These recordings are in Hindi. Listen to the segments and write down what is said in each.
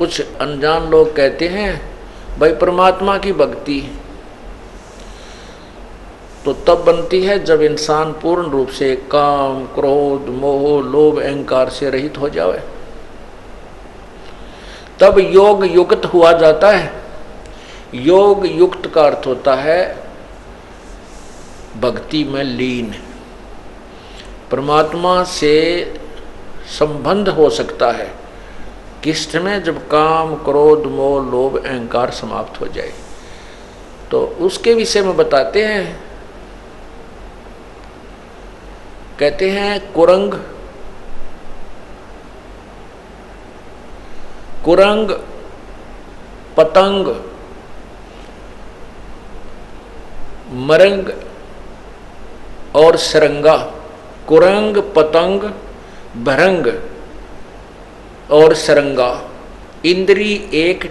कुछ अनजान लोग कहते हैं भाई परमात्मा की भक्ति तो तब बनती है जब इंसान पूर्ण रूप से काम, क्रोध, मोह, लोभ, अहंकार से रहित हो जाए, तब योग युक्त हुआ जाता है। योग युक्त का अर्थ होता है भक्ति में लीन, परमात्मा से संबंध हो सकता है किस समय, जब काम, क्रोध, मोह, लोभ, अहंकार समाप्त हो जाए। तो उसके विषय में बताते हैं, कहते हैं कुरंग पतंग मरंग और सरंगा। कुरंग, पतंग, भरंग और सरंगा, इंद्री एक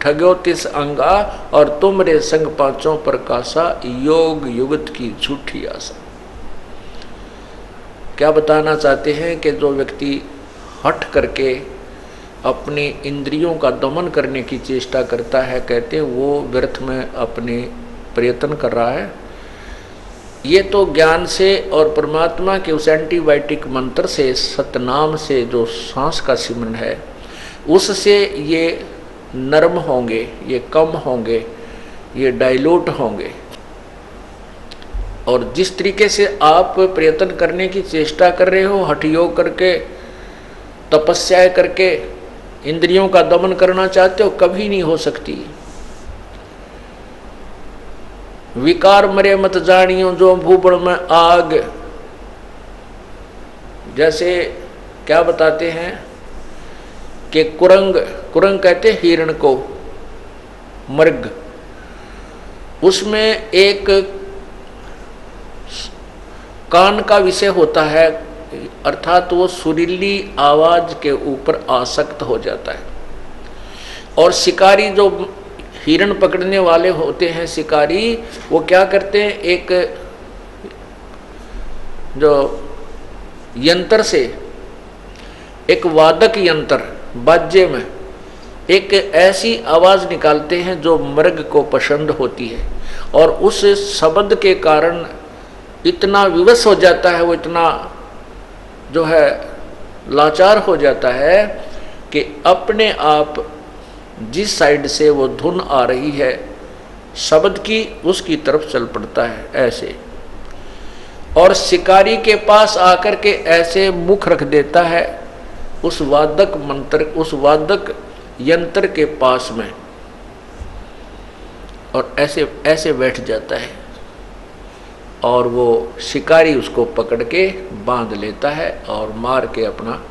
ठग्यो तिस अंगा, और तुमरे संग पांचों प्रकाशा, योग युगत की झूठी आशा। क्या बताना चाहते हैं कि जो व्यक्ति हट करके अपनी इंद्रियों का दमन करने की चेष्टा करता है, कहते हैं वो व्यर्थ में अपने प्रयत्न कर रहा है। ये तो ज्ञान से और परमात्मा के उस एंटीबायोटिक मंत्र से, सतनाम से जो सांस का सिमरन है, उससे ये नरम होंगे, ये कम होंगे, ये डाइल्यूट होंगे। और जिस तरीके से आप प्रयत्न करने की चेष्टा कर रहे हो, हठ योग करके, तपस्याएं करके इंद्रियों का दमन करना चाहते हो, कभी नहीं हो सकती। विकार मरे मत जानियो जो भूबड़ में आग। जैसे क्या बताते हैं कि कुरंग कहते हिरण को, मृग, उसमें एक कान का विषय होता है, अर्थात वो सुरीली आवाज के ऊपर आसक्त हो जाता है। और शिकारी जो हिरण पकड़ने वाले होते हैं, शिकारी, वो क्या करते हैं, एक जो यंत्र से, एक वादक यंत्र, बाजे में एक ऐसी आवाज निकालते हैं जो मृग को पसंद होती है, और उस शब्द के कारण इतना विवश हो जाता है, वो इतना जो है लाचार हो जाता है कि अपने आप जिस साइड से वो धुन आ रही है शब्द की, उसकी तरफ चल पड़ता है ऐसे। और शिकारी के पास आकर के ऐसे मुख रख देता है उस वादक मंत्र, उस वादक यंत्र के पास में, और ऐसे ऐसे बैठ जाता है, और वो शिकारी उसको पकड़ के बांध लेता है और मार के अपना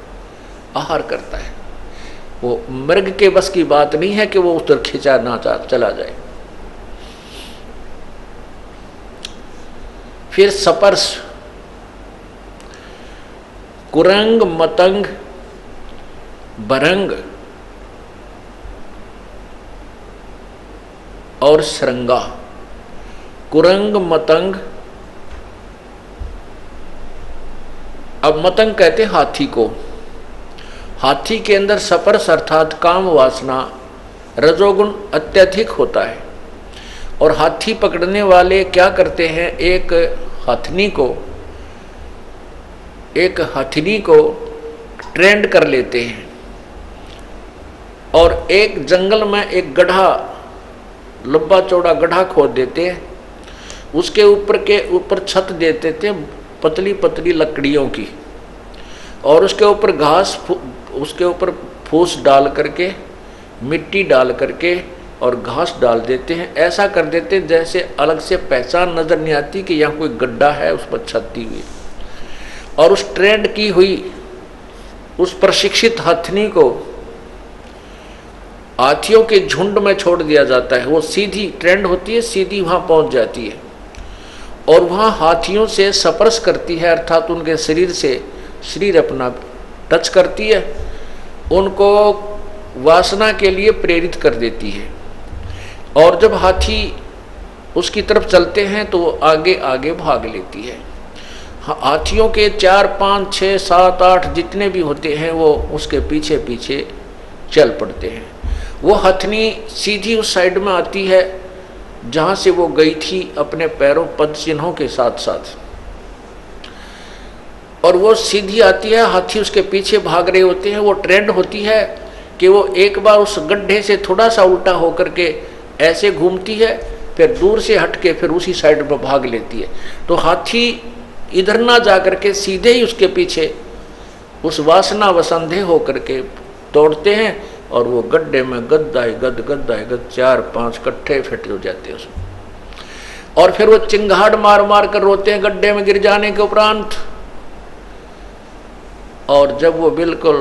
आहार करता है। वो मृग के बस की बात नहीं है कि वो उस तरफ खिंचा ना चला जाए। फिर सपर्श, कुरंग, मतंग, भरंग और सरंगा। कुरंग, मतंग, अब मतंग कहते हाथी को। हाथी के अंदर सपर्श अर्थात काम वासना, रजोगुण अत्यधिक होता है। और हाथी पकड़ने वाले क्या करते हैं, एक हथनी को ट्रेंड कर लेते हैं, और एक जंगल में एक गड्ढा, लंबा चौड़ा गड्ढा खोद देते हैं, उसके ऊपर छत देते थे पतली पतली लकड़ियों की, और उसके ऊपर घास, उसके ऊपर फूस डाल करके, मिट्टी डाल करके और घास डाल देते हैं। ऐसा कर देते हैं जैसे अलग से पहचान नजर नहीं आती कि यहाँ कोई गड्ढा है उस पर छत दी हुई। और उस ट्रेंड की हुई, उस प्रशिक्षित हथनी को हाथियों के झुंड में छोड़ दिया जाता है। वो सीधी ट्रेंड होती है, सीधी वहां पहुंच जाती है और वहां हाथियों से स्पर्श करती है, अर्थात उनके शरीर से शरीर अपना टच करती है, उनको वासना के लिए प्रेरित कर देती है। और जब हाथी उसकी तरफ चलते हैं तो वो आगे आगे भाग लेती है। हाथियों के 4, 5, 6, 7, 8 जितने भी होते हैं वो उसके पीछे पीछे चल पड़ते हैं। वो हथनी सीधी उस साइड में आती है जहां से वो गई थी अपने पैरों पद चिन्हों के साथ साथ, और वो सीधी आती है, हाथी उसके पीछे भाग रहे होते हैं। वो ट्रेंड होती है कि वो एक बार उस गड्ढे से थोड़ा सा उल्टा होकर के ऐसे घूमती है, फिर दूर से हट के फिर उसी साइड पर भाग लेती है। तो हाथी इधर ना जा करके सीधे ही उसके पीछे उस वासना वसंधे होकर के दौड़ते हैं, और वो गड्ढे में गद्दाए गद गद्दाए गद 4-5 कट्ठे फिट हो जाते हैं उसमें, और फिर वो चिंगाड़ मार मार कर रोते हैं गड्ढे में गिर जाने के उपरांत। और जब वो बिल्कुल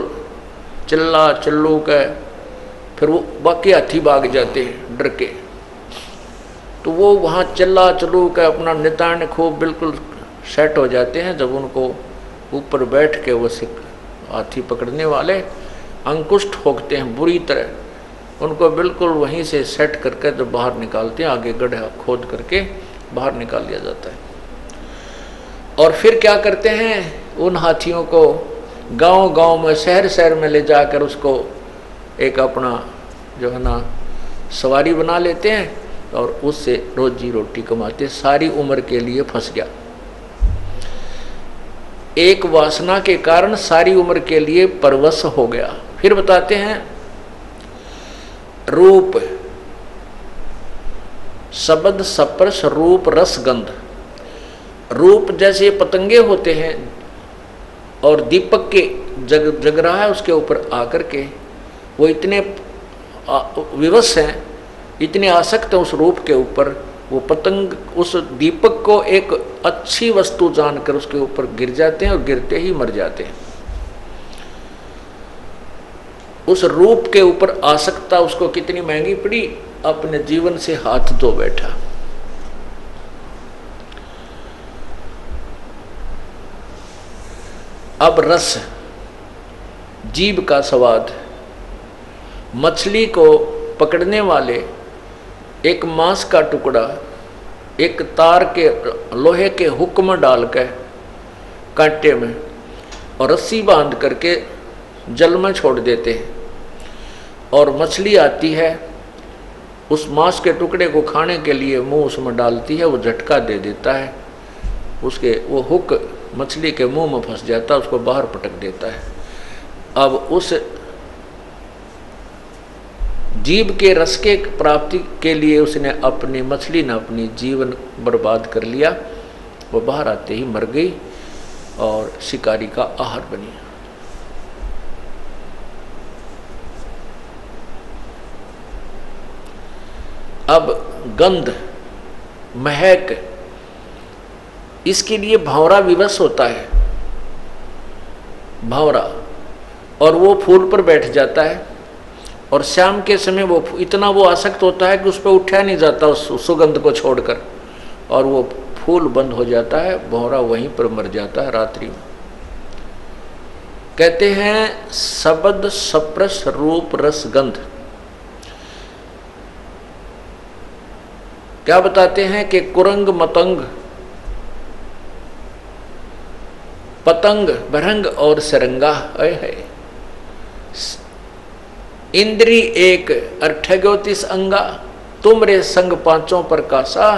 चिल्ला चिल्लू के फिर वो बाकी हाथी भाग जाते हैं डर के, तो वो वहाँ चिल्ला चिल्लू के अपना नितान खूब बिल्कुल सेट हो जाते हैं। जब उनको ऊपर बैठ के वो हाथी पकड़ने वाले अंकुश ठोकते हैं बुरी तरह, उनको बिल्कुल वहीं से सेट करके जब बाहर निकालते हैं, आगे गड्ढा खोद करके बाहर निकाल लिया जाता है। और फिर क्या करते हैं, उन हाथियों को गांव गांव में शहर शहर में ले जाकर उसको एक अपना जो है ना सवारी बना लेते हैं, और उससे रोजी रोटी कमाते। सारी उम्र के लिए फंस गया, एक वासना के कारण सारी उम्र के लिए परवश हो गया। फिर बताते हैं रूप, शब्द स्पर्श रूप रस गंध। रूप जैसे पतंगे होते हैं और दीपक के जग रहा है उसके ऊपर आकर के वो इतने विवश हैं, इतने आसक्त हैं उस रूप के ऊपर, वो पतंग उस दीपक को एक अच्छी वस्तु जानकर उसके ऊपर गिर जाते हैं और गिरते ही मर जाते हैं। उस रूप के ऊपर आसक्ता उसको कितनी महंगी पड़ी, अपने जीवन से हाथ धो बैठा। अब रस, जीभ का स्वाद। मछली को पकड़ने वाले एक मांस का टुकड़ा एक तार के लोहे के हुक में डालकर कांटे में और रस्सी बांध करके जल में छोड़ देते हैं, और मछली आती है उस मांस के टुकड़े को खाने के लिए मुंह उसमें डालती है, वो झटका दे देता है, उसके वो हुक मछली के मुंह में फंस जाता है, उसको बाहर पटक देता है। अब उस जीव के रस के प्राप्ति के लिए उसने अपनी मछली ने अपनी जीवन बर्बाद कर लिया। वो बाहर आते ही मर गई और शिकारी का आहार बनी। अब गंध, महक, इसके लिए भंवरा विवश होता है, भंवरा, और वो फूल पर बैठ जाता है, और शाम के समय वो इतना वो आसक्त होता है कि उस पर उठा नहीं जाता उस सुगंध को छोड़कर, और वो फूल बंद हो जाता है, भंवरा वहीं पर मर जाता है रात्रि में। कहते हैं शब्द स्पर्श रूप रस गंध। क्या बताते हैं कि कुरंग मतंग पतंग भरंग और सरंगा है, इंद्री एक अर्थग्योतिस अंगा, तुमरे संग पांचों पर कासा,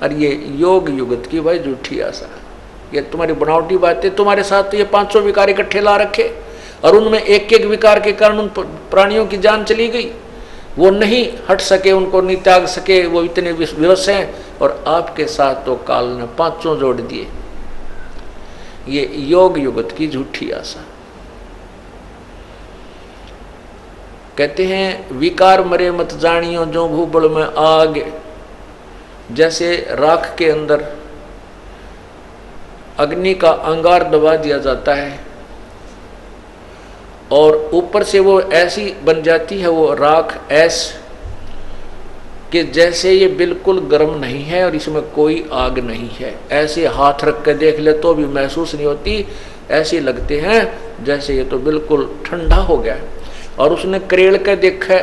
और ये योग युगत की भाई झूठी आशा। ये तुम्हारी बनावटी बातें, तुम्हारे साथ तो ये 500 विकार इकट्ठे ला रखे, और उनमें एक एक विकार के कारण उन प्राणियों की जान चली गई, वो नहीं हट सके, उनको नहीं त्याग सके, वो इतने विवश हैं, और आपके साथ तो काल ने 500 जोड़ दिए। ये योग युगत की झूठी आशा। कहते हैं विकार मरे मत जानियो जो भूबड़ में आग, जैसे राख के अंदर अग्नि का अंगार दबा दिया जाता है और ऊपर से वो ऐसी बन जाती है वो राख ऐस कि जैसे ये बिल्कुल गर्म नहीं है और इसमें कोई आग नहीं है, ऐसे हाथ रख कर देख ले तो भी महसूस नहीं होती, ऐसे लगते हैं जैसे ये तो बिल्कुल ठंडा हो गया। और उसने करेड़ के देखा